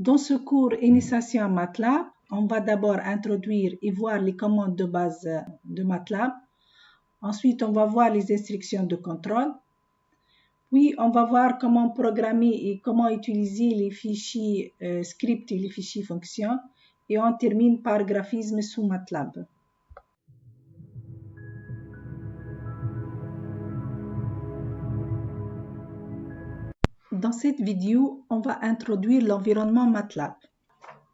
Dans ce cours Initiation à MATLAB, on va d'abord introduire et voir les commandes de base de MATLAB. Ensuite, on va voir les instructions de contrôle. Puis, on va voir comment programmer et comment utiliser les fichiers scripts et les fichiers fonctions. Et on termine par graphisme sous MATLAB. Dans cette vidéo, on va introduire l'environnement MATLAB.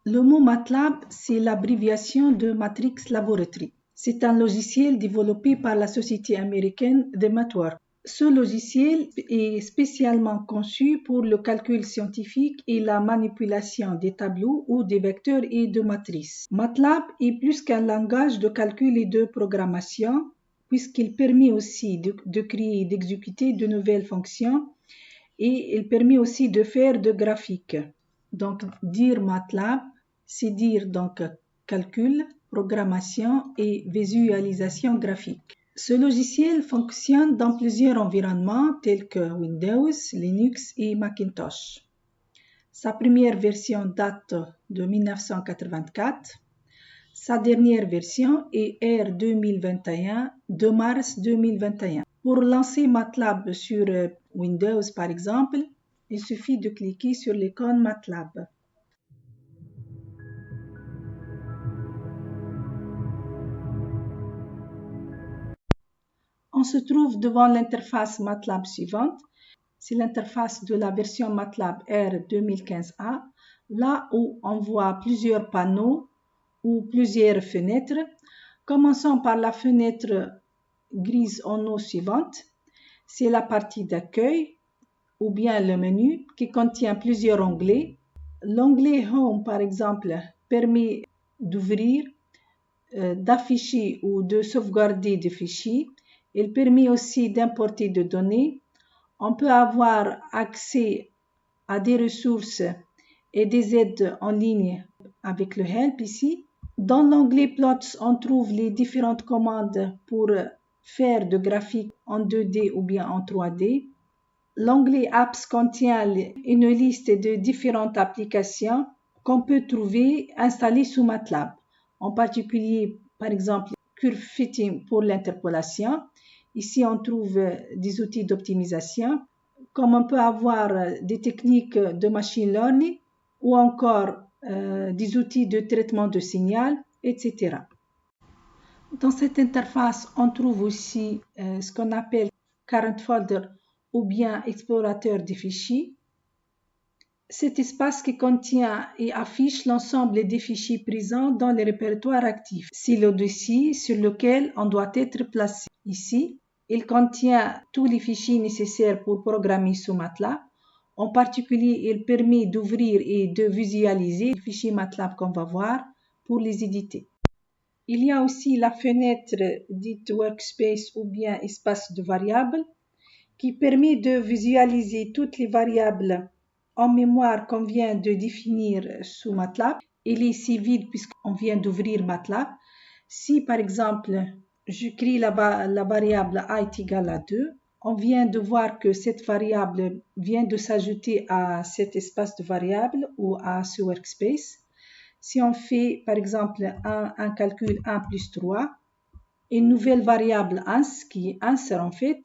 Le mot MATLAB, c'est l'abréviation de Matrix Laboratory. C'est un logiciel développé par la société américaine The MathWorks. Ce logiciel est spécialement conçu pour le calcul scientifique et la manipulation des tableaux ou des vecteurs et de matrices. MATLAB est plus qu'un langage de calcul et de programmation, puisqu'il permet aussi de créer et d'exécuter de nouvelles fonctions et il permet aussi de faire de graphiques. Donc, dire MATLAB, c'est dire donc calcul, programmation et visualisation graphique. Ce logiciel fonctionne dans plusieurs environnements tels que Windows, Linux et Macintosh. Sa première version date de 1984. Sa dernière version est R 2021 de mars 2021. Pour lancer MATLAB sur Windows par exemple, il suffit de cliquer sur l'icône MATLAB. On se trouve devant l'interface MATLAB suivante. C'est l'interface de la version MATLAB R 2015A, là où on voit plusieurs panneaux ou plusieurs fenêtres. Commençons par la fenêtre grise en eau suivante. C'est la partie d'accueil ou bien le menu qui contient plusieurs onglets. L'onglet Home, par exemple, permet d'ouvrir, d'afficher ou de sauvegarder des fichiers. Il permet aussi d'importer des données. On peut avoir accès à des ressources et des aides en ligne avec le Help ici. Dans l'onglet Plots, on trouve les différentes commandes pour faire de graphiques en 2D ou bien en 3D. L'onglet Apps contient une liste de différentes applications qu'on peut trouver installées sous MATLAB. En particulier, par exemple, Curve Fitting pour l'interpolation. Ici, on trouve des outils d'optimisation, comme on peut avoir des techniques de machine learning ou encore des outils de traitement de signal, etc. Dans cette interface, on trouve aussi ce qu'on appelle Current Folder ou bien explorateur des fichiers. Cet espace qui contient et affiche l'ensemble des fichiers présents dans le répertoire actif. C'est le dossier sur lequel on doit être placé. Ici, il contient tous les fichiers nécessaires pour programmer sous MATLAB. En particulier, il permet d'ouvrir et de visualiser les fichiers MATLAB qu'on va voir pour les éditer. Il y a aussi la fenêtre dite Workspace ou bien espace de variables qui permet de visualiser toutes les variables en mémoire qu'on vient de définir sous MATLAB. Il est ici vide puisqu'on vient d'ouvrir MATLAB. Si par exemple, je crée la variable a est égal à 2, on vient de voir que cette variable vient de s'ajouter à cet espace de variables ou à ce workspace. Si on fait par exemple un calcul 1 plus 3, une nouvelle variable ans qui est answer en fait,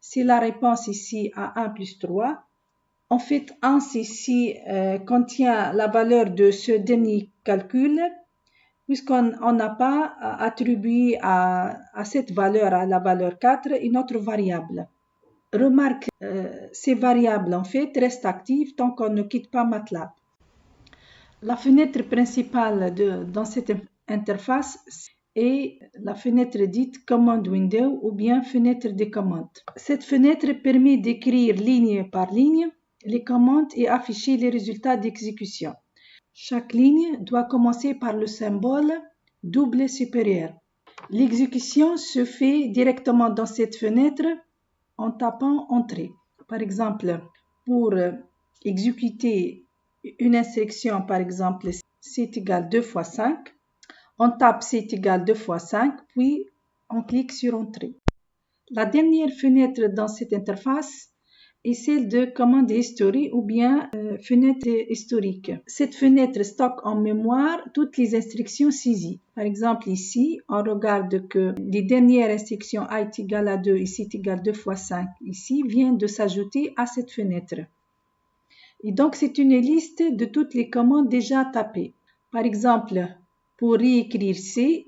c'est la réponse ici à 1 plus 3. En fait, ans ici contient la valeur de ce dernier calcul, puisqu'on n'a pas attribué à cette valeur, à la valeur 4, une autre variable. Remarque, ces variables en fait restent actives tant qu'on ne quitte pas MATLAB. La fenêtre principale dans cette interface est la fenêtre dite Command Window ou bien fenêtre des commandes. Cette fenêtre permet d'écrire ligne par ligne les commandes et afficher les résultats d'exécution. Chaque ligne doit commencer par le symbole double supérieur. L'exécution se fait directement dans cette fenêtre en tapant Entrée. Par exemple, pour exécuter une instruction, par exemple, c'est égal 2 fois 5, on tape c'est égal 2 fois 5, puis on clique sur Entrée. La dernière fenêtre dans cette interface et celle de commande history ou bien fenêtre historique. Cette fenêtre stocke en mémoire toutes les instructions saisies. Par exemple, ici, on regarde que les dernières instructions A est égal à 2 et C est égal à 2 fois 5 ici viennent de s'ajouter à cette fenêtre. Et donc, c'est une liste de toutes les commandes déjà tapées. Par exemple, pour réécrire C,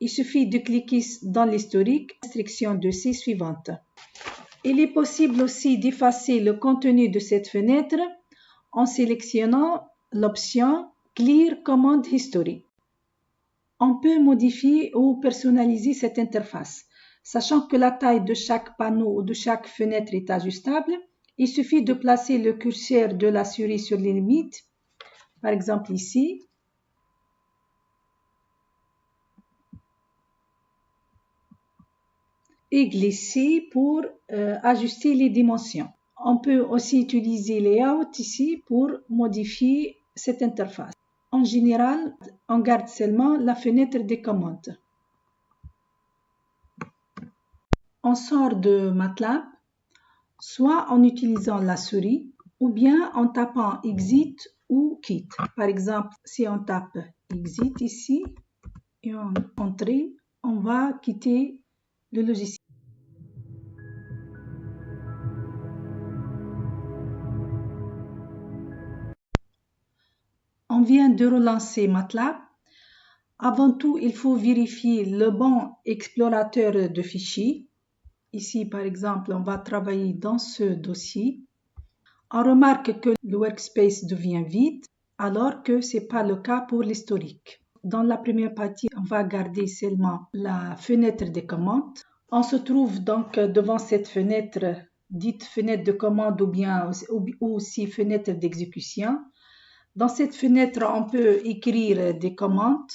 il suffit de cliquer dans l'historique, instruction de C suivante. Il est possible aussi d'effacer le contenu de cette fenêtre en sélectionnant l'option Clear Command History. On peut modifier ou personnaliser cette interface. Sachant que la taille de chaque panneau ou de chaque fenêtre est ajustable, il suffit de placer le curseur de la souris sur les limites, par exemple ici, et glisser pour ajuster les dimensions. On peut aussi utiliser Layout ici pour modifier cette interface. En général, on garde seulement la fenêtre des commandes. On sort de MATLAB soit en utilisant la souris ou bien en tapant Exit ou Quit. Par exemple, si on tape Exit ici et on Entrée, on va quitter le logiciel. On vient de relancer MATLAB. Avant tout, il faut vérifier le bon explorateur de fichiers. Ici, par exemple, on va travailler dans ce dossier. On remarque que le workspace devient vide, alors que ce n'est pas le cas pour l'historique. Dans la première partie, on va garder seulement la fenêtre des commandes. On se trouve donc devant cette fenêtre, dite fenêtre de commande ou aussi fenêtre d'exécution. Dans cette fenêtre, on peut écrire des commandes.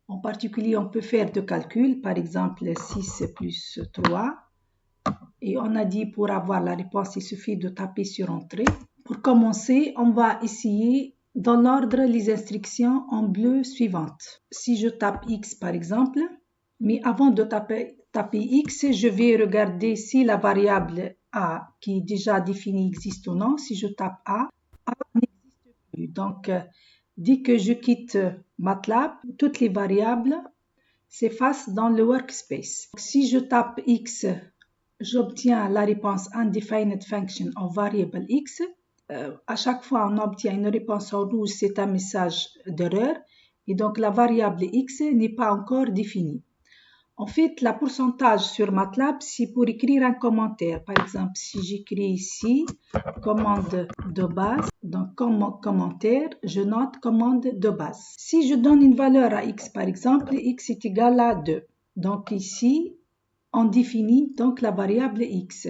En particulier, on peut faire des calculs, par exemple 6 plus 3. Et on a dit pour avoir la réponse, il suffit de taper sur Entrée. Pour commencer, on va essayer dans l'ordre les instructions en bleu suivantes. Si je tape X par exemple, mais avant de taper X, je vais regarder si la variable A qui est déjà définie existe ou non. Si je tape A n'existe plus. Donc, dès que je quitte MATLAB, toutes les variables s'effacent dans le workspace. Si je tape X, j'obtiens la réponse Undefined Function of Variable X. À chaque fois on obtient une réponse en rouge, c'est un message d'erreur. Et donc la variable X n'est pas encore définie. En fait, la pourcentage sur MATLAB, c'est pour écrire un commentaire. Par exemple, si j'écris ici, commande de base, donc comme commentaire, je note commande de base. Si je donne une valeur à X, par exemple, X est égal à 2. Donc ici, on définit donc la variable X.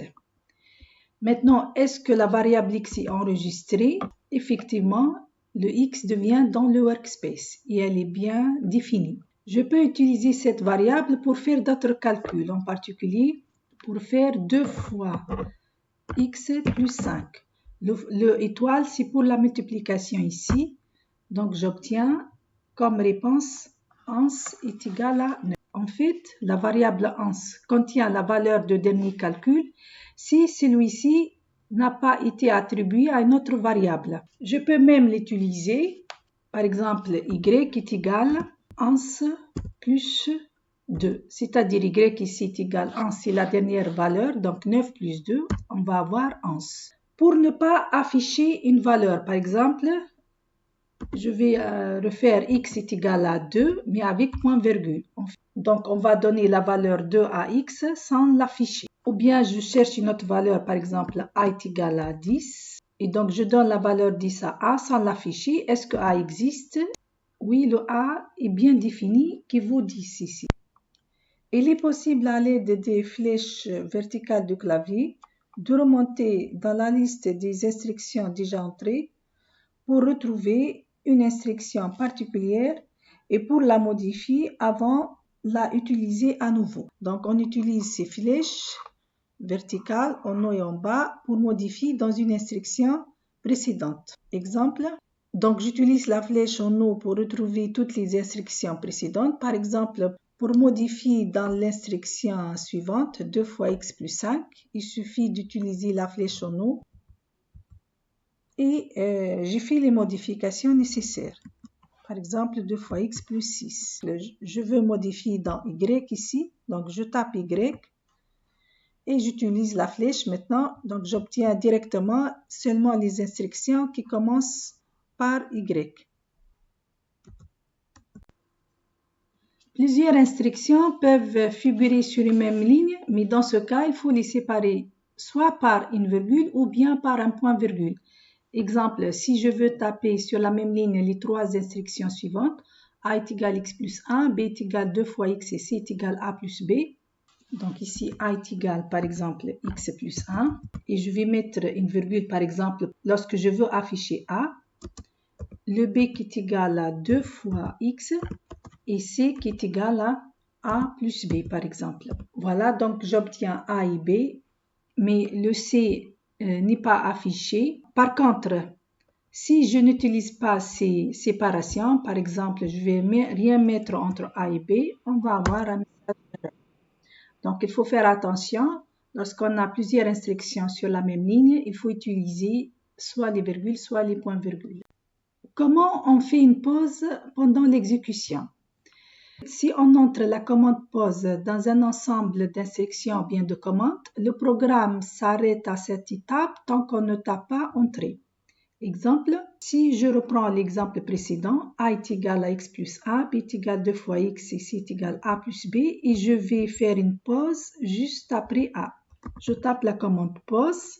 Maintenant, est-ce que la variable X est enregistrée? Effectivement, le X devient dans le workspace et elle est bien définie. Je peux utiliser cette variable pour faire d'autres calculs, en particulier pour faire 2 fois X plus 5. Le étoile, c'est pour la multiplication ici. Donc, j'obtiens comme réponse ans est égal à 9. En fait, la variable ans contient la valeur de dernier calcul si celui-ci n'a pas été attribué à une autre variable. Je peux même l'utiliser, par exemple, y est égal à ans plus 2, c'est-à-dire y ici est égal à ans, c'est la dernière valeur, donc 9 plus 2, on va avoir ans. Pour ne pas afficher une valeur, par exemple, je vais refaire x est égal à 2, mais avec point virgule. Donc, on va donner la valeur 2 à x sans l'afficher. Ou bien, je cherche une autre valeur, par exemple, a est égal à 10. Et donc, je donne la valeur 10 à a sans l'afficher. Est-ce que a existe? Oui, le a est bien défini, qui vaut 10 ici. Il est possible à l'aide des flèches verticales du clavier de remonter dans la liste des instructions déjà entrées pour retrouver une instruction particulière et pour la modifier avant de la utiliser à nouveau. Donc, on utilise ces flèches verticales en haut et en bas pour modifier dans une instruction précédente. Exemple, donc j'utilise la flèche en haut pour retrouver toutes les instructions précédentes. Par exemple, Pour modifier dans l'instruction suivante 2 fois x plus 5, il suffit d'utiliser la flèche en haut et j'ai fait les modifications nécessaires. Par exemple, 2 fois x plus 6. Je veux modifier dans y ici, donc je tape y et j'utilise la flèche maintenant. Donc j'obtiens directement seulement les instructions qui commencent par y. Plusieurs instructions peuvent figurer sur une même ligne, mais dans ce cas, il faut les séparer soit par une virgule ou bien par un point-virgule. Exemple, si je veux taper sur la même ligne les 3 instructions suivantes, a est égal à x plus 1, b est égal à 2 fois x et c est égal à a plus b. Donc ici, a est égal par exemple x plus 1 et je vais mettre une virgule par exemple lorsque je veux afficher a. Le b qui est égal à 2 fois x et c qui est égal à a plus b par exemple. Voilà, donc j'obtiens a et b, mais le c n'est pas affiché. Par contre, si je n'utilise pas ces séparations, par exemple, je vais rien mettre entre a et b, on va avoir un message d'erreur. Donc, il faut faire attention. Lorsqu'on a plusieurs instructions sur la même ligne, il faut utiliser soit les virgules, soit les points-virgules. Comment on fait une pause pendant l'exécution? Si on entre la commande pause dans un ensemble d'instructions ou bien de commandes, le programme s'arrête à cette étape tant qu'on ne tape pas Entrée. Exemple, si je reprends l'exemple précédent, a est égal à x plus a, b est égal à 2 fois x et c est égal à a plus b, et je vais faire une pause juste après a. Je tape la commande pause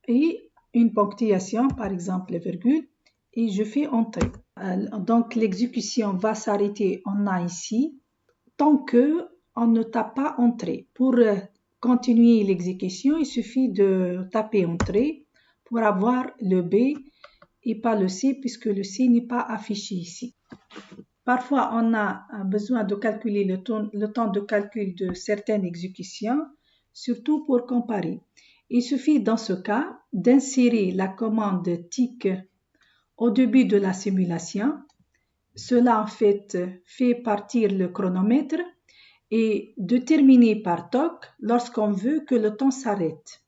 et une ponctuation, par exemple virgule, et je fais Entrée. Donc l'exécution va s'arrêter en a ici tant qu'on ne tape pas Entrée. Pour continuer l'exécution, il suffit de taper Entrée pour avoir le B et pas le C puisque le C n'est pas affiché ici. Parfois, on a besoin de calculer le temps de calcul de certaines exécutions, surtout pour comparer. Il suffit dans ce cas d'insérer la commande TIC au début de la simulation. Cela en fait partir le chronomètre et de terminer par TOC lorsqu'on veut que le temps s'arrête.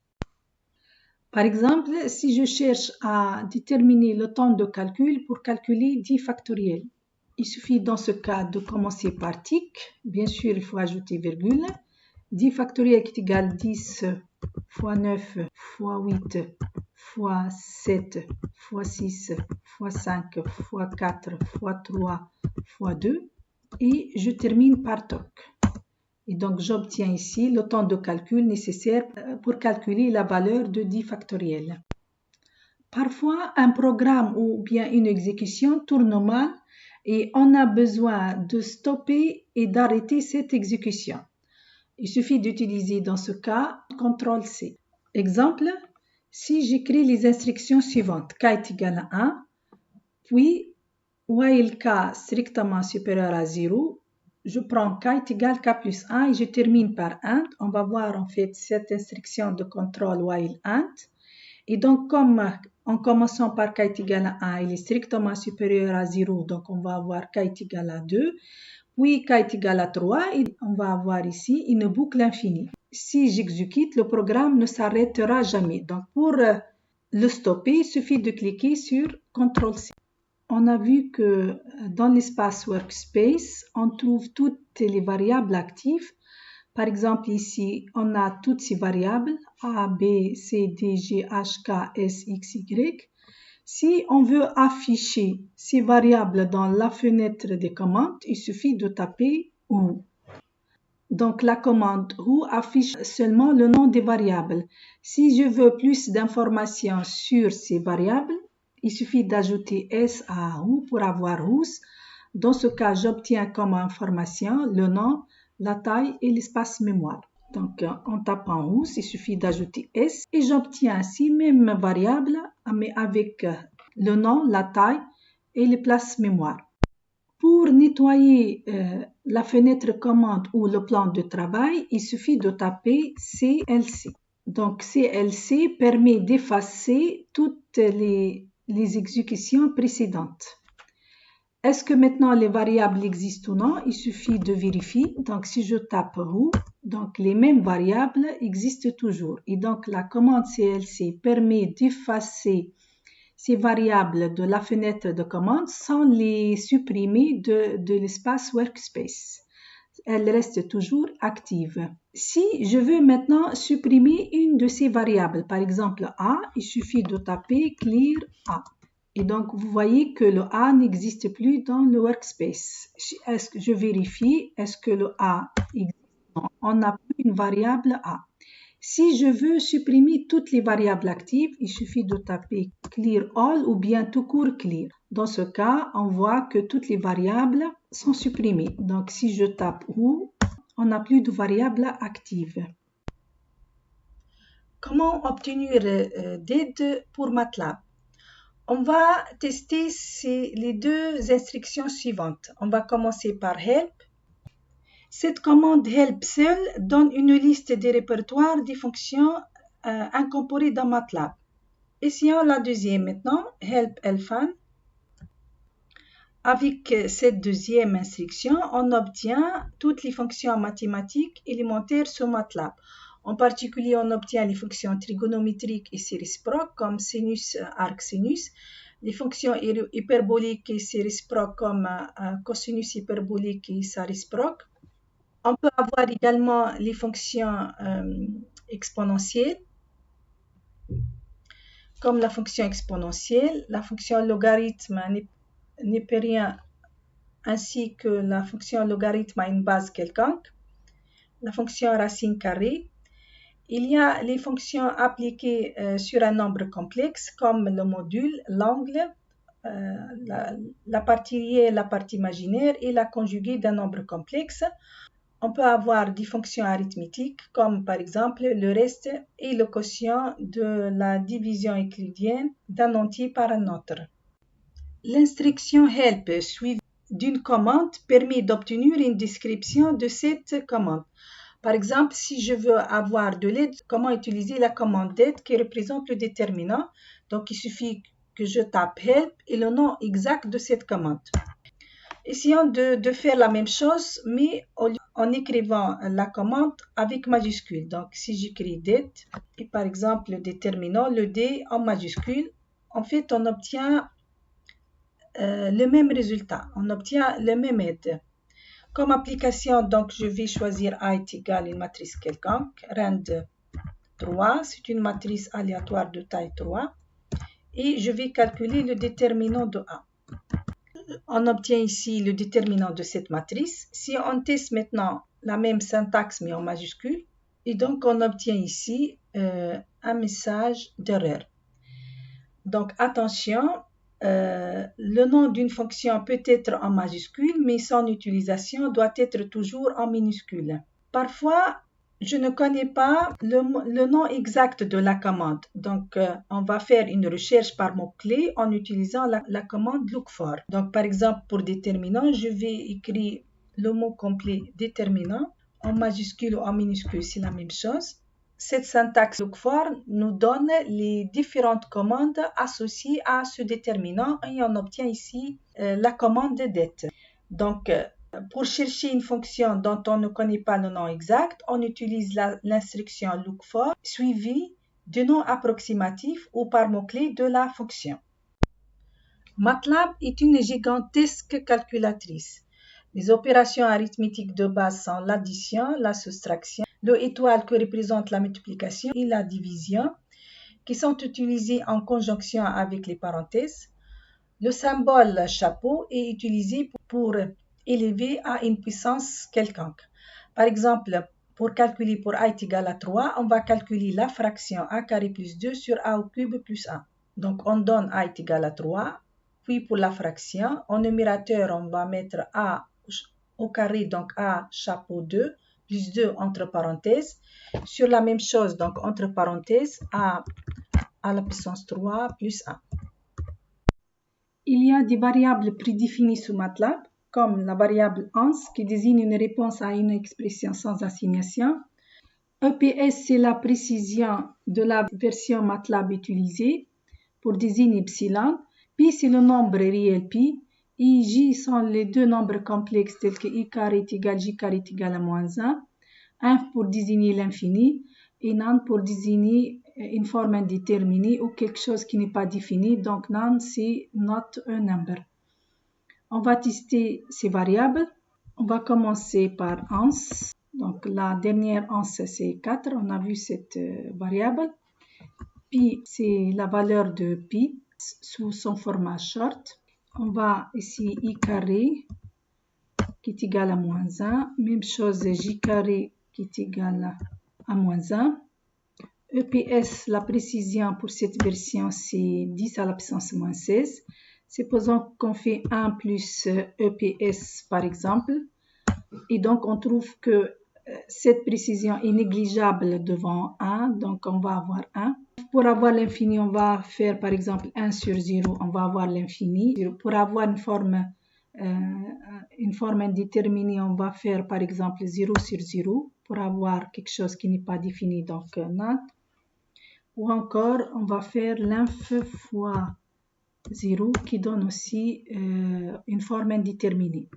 Par exemple, si je cherche à déterminer le temps de calcul pour calculer 10 factoriel, il suffit dans ce cas de commencer par TIC. Bien sûr, il faut ajouter virgule. 10 factoriel qui est égal à 10 fois 9 fois 8 fois 7 fois 6 fois 5 fois 4 fois 3 fois 2 et je termine par TOC. Et donc j'obtiens ici le temps de calcul nécessaire pour calculer la valeur de 10 factoriel. Parfois, un programme ou bien une exécution tourne mal et on a besoin de stopper et d'arrêter cette exécution. Il suffit d'utiliser dans ce cas CTRL-C. Exemple, si j'écris les instructions suivantes, k est égal à 1, puis while k strictement supérieur à 0, je prends k est égal à k plus 1 et je termine par AND. On va voir en fait cette instruction de contrôle while AND. Et donc comme en commençant par k est égal à 1, il est strictement supérieur à 0, donc on va avoir k est égal à 2. Puis k est égal à 3 et on va avoir ici une boucle infinie. Si j'exécute, le programme ne s'arrêtera jamais. Donc pour le stopper, il suffit de cliquer sur CTRL-C. On a vu que dans l'espace Workspace, on trouve toutes les variables actives. Par exemple, ici, on a toutes ces variables A, B, C, D, G, H, K, S, X, Y. Si on veut afficher ces variables dans la fenêtre des commandes, il suffit de taper WHO. Donc la commande WHO affiche seulement le nom des variables. Si je veux plus d'informations sur ces variables, il suffit d'ajouter S à WHO pour avoir WHOS. Dans ce cas, j'obtiens comme information le nom, la taille et l'espace mémoire. Donc, en tapant WHOS, il suffit d'ajouter S et j'obtiens ces mêmes variables, mais avec le nom, la taille et l'espace mémoire. Pour nettoyer la fenêtre commande ou le plan de travail, il suffit de taper CLC. Donc, CLC permet d'effacer toutes les exécutions précédentes. Est-ce que maintenant les variables existent ou non? Il suffit de vérifier. Donc, si je tape roux, donc les mêmes variables existent toujours. Et donc, la commande CLC permet d'effacer ces variables de la fenêtre de commande sans les supprimer de l'espace Workspace. Elles restent toujours actives. Si je veux maintenant supprimer une de ces variables, par exemple A, il suffit de taper clear A. Et donc, vous voyez que le A n'existe plus dans le workspace. Est-ce que je vérifie, est-ce que le A existe? Non, on n'a plus une variable A. Si je veux supprimer toutes les variables actives, il suffit de taper clear all ou bien tout court clear. Dans ce cas, on voit que toutes les variables sont supprimées. Donc, si je tape roux, on n'a plus de variables actives. Comment obtenir d'aide pour MATLAB? On va tester les deux instructions suivantes. On va commencer par help. Cette commande help seule donne une liste des répertoires des fonctions incorporées dans MATLAB. Essayons la deuxième maintenant, help elfan. Avec cette deuxième instruction, on obtient toutes les fonctions mathématiques élémentaires sur MATLAB. En particulier, on obtient les fonctions trigonométriques et ses réciproques comme sinus, arc, sinus, les fonctions hyperboliques et ses réciproques comme cosinus hyperbolique et sa réciproque. On peut avoir également les fonctions exponentielles, comme la fonction exponentielle, la fonction logarithme népérien, ainsi que la fonction logarithme à une base quelconque, la fonction racine carrée. Il y a les fonctions appliquées sur un nombre complexe comme le module, l'angle, la partie réelle, la partie imaginaire et la conjuguée d'un nombre complexe. On peut avoir des fonctions arithmétiques comme par exemple le reste et le quotient de la division euclidienne d'un entier par un autre. L'instruction help suivie d'une commande permet d'obtenir une description de cette commande. Par exemple, si je veux avoir de l'aide, comment utiliser la commande d'aide qui représente le déterminant. Donc, il suffit que je tape help et le nom exact de cette commande. Essayons de faire la même chose, mais en écrivant la commande avec majuscule. Donc, si j'écris d'aide et par exemple le déterminant, le D en majuscule, en fait, on obtient le même résultat. On obtient le même aide. Comme application, donc, je vais choisir A est égal à une matrice quelconque, rand 3, c'est une matrice aléatoire de taille 3, et je vais calculer le déterminant de A. On obtient ici le déterminant de cette matrice. Si on teste maintenant la même syntaxe mais en majuscule, et donc on obtient ici un message d'erreur. Donc attention, le nom d'une fonction peut être en majuscule, mais son utilisation doit être toujours en minuscule. Parfois, je ne connais pas le nom exact de la commande. Donc, on va faire une recherche par mot-clé en utilisant la commande look for. Donc, par exemple, pour déterminant, je vais écrire le mot complet déterminant en majuscule ou en minuscule, c'est la même chose. Cette syntaxe look for nous donne les différentes commandes associées à ce déterminant et on obtient ici la commande dette. Donc, pour chercher une fonction dont on ne connaît pas le nom exact, on utilise l'instruction look for suivie du nom approximatif ou par mot-clé de la fonction. MATLAB est une gigantesque calculatrice. Les opérations arithmétiques de base sont l'addition, la soustraction, le étoile qui représente la multiplication et la division, qui sont utilisées en conjonction avec les parenthèses. Le symbole chapeau est utilisé pour élever à une puissance quelconque. Par exemple, pour calculer pour a est égal à 3, on va calculer la fraction a carré plus 2 sur a au cube plus 1. Donc, on donne a est égal à 3. Puis, pour la fraction, en numérateur, on va mettre a au carré, donc a chapeau 2, plus 2 entre parenthèses. Sur la même chose, donc entre parenthèses, a à la puissance 3 plus 1. Il y a des variables prédéfinies sous MATLAB, comme la variable ans qui désigne une réponse à une expression sans assignation. EPS, c'est la précision de la version MATLAB utilisée pour désigner epsilon. Pi, c'est le nombre réel pi. I, J sont les deux nombres complexes tels que I carré est égal, J carré est égal à moins 1. 1 pour désigner l'infini et none pour désigner une forme indéterminée ou quelque chose qui n'est pas défini. Donc none, c'est not a number. On va tester ces variables. On va commencer par ans. Donc la dernière ans, c'est 4. On a vu cette variable. Pi, c'est la valeur de pi sous son format short. On va ici I carré qui est égal à moins 1. Même chose J carré qui est égal à moins 1. EPS, la précision pour cette version, c'est 10 à la puissance moins 16. Supposons qu'on fait 1 plus EPS par exemple. Et donc on trouve que cette précision est négligeable devant 1. Donc on va avoir 1. Pour avoir l'infini, on va faire par exemple 1 sur 0. On va avoir l'infini. Pour avoir une forme indéterminée, on va faire par exemple 0 sur 0 pour avoir quelque chose qui n'est pas défini, donc not. Ou encore, on va faire l'inf fois 0 qui donne aussi une forme indéterminée.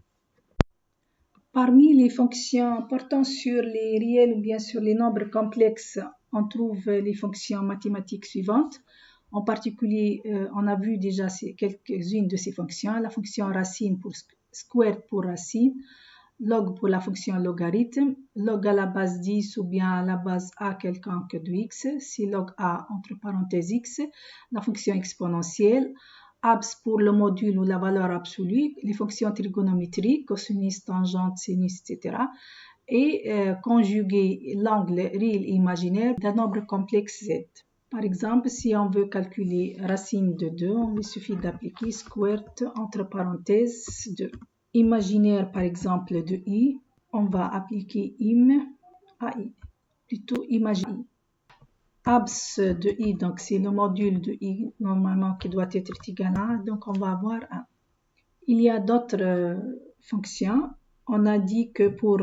Parmi les fonctions portant sur les réels ou bien sur les nombres complexes, on trouve les fonctions mathématiques suivantes. En particulier, on a vu déjà quelques-unes de ces fonctions. La fonction racine pour square pour racine, log pour la fonction logarithme, log à la base 10 ou bien à la base a quelconque de x, c'est log a entre parenthèses x, la fonction exponentielle, abs pour le module ou la valeur absolue, les fonctions trigonométriques, cosinus, tangente, sinus, etc. Et conjuguer l'angle réel et imaginaire d'un nombre complexe z. Par exemple, si on veut calculer racine de 2, il suffit d'appliquer square entre parenthèses 2. Imaginaire, par exemple, de i, on va appliquer im à i, plutôt imagine. Abs de i, donc c'est le module de i normalement qui doit être égal à 1, donc on va avoir 1. Il y a d'autres fonctions. On a dit que pour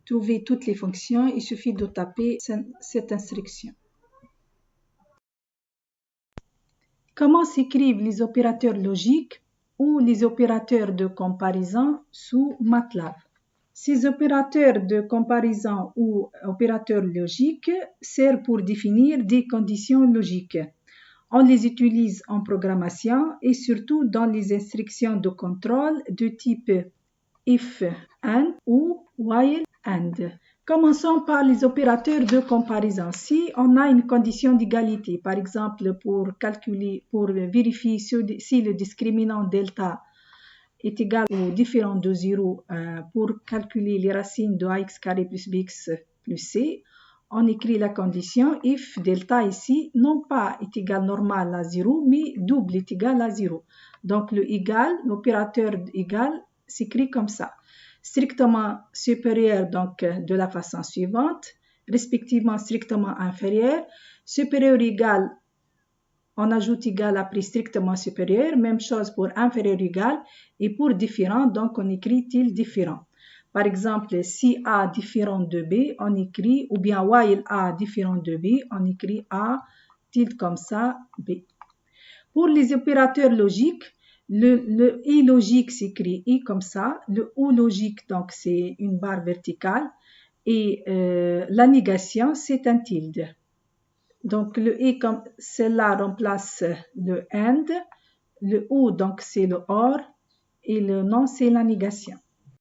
trouver toutes les fonctions, il suffit de taper cette instruction. Comment s'écrivent les opérateurs logiques ou les opérateurs de comparaison sous MATLAB? Ces opérateurs de comparaison ou opérateurs logiques servent pour définir des conditions logiques. On les utilise en programmation et surtout dans les instructions de contrôle de type if and ou while and. Commençons par les opérateurs de comparaison. Si on a une condition d'égalité, par exemple pour vérifier si le discriminant delta est égal ou différent de 0 pour calculer les racines de ax carré plus bx plus c, on écrit la condition if delta ici non pas est égal normal à 0, mais double est égal à 0. Donc l'opérateur égal s'écrit comme ça. Strictement supérieur, donc de la façon suivante, respectivement strictement inférieur, supérieur égal, on ajoute égal après strictement supérieur, même chose pour inférieur égal, et pour différent, donc on écrit tilde différent. Par exemple, si A différent de B, on écrit, ou bien while A différent de B, on écrit A tilde comme ça, B. Pour les opérateurs logiques, le I logique s'écrit I comme ça, le OU logique, donc c'est une barre verticale, et la négation, c'est un tilde. Donc le I comme celle-là remplace le AND, le OU donc c'est le OR, et le non c'est la négation.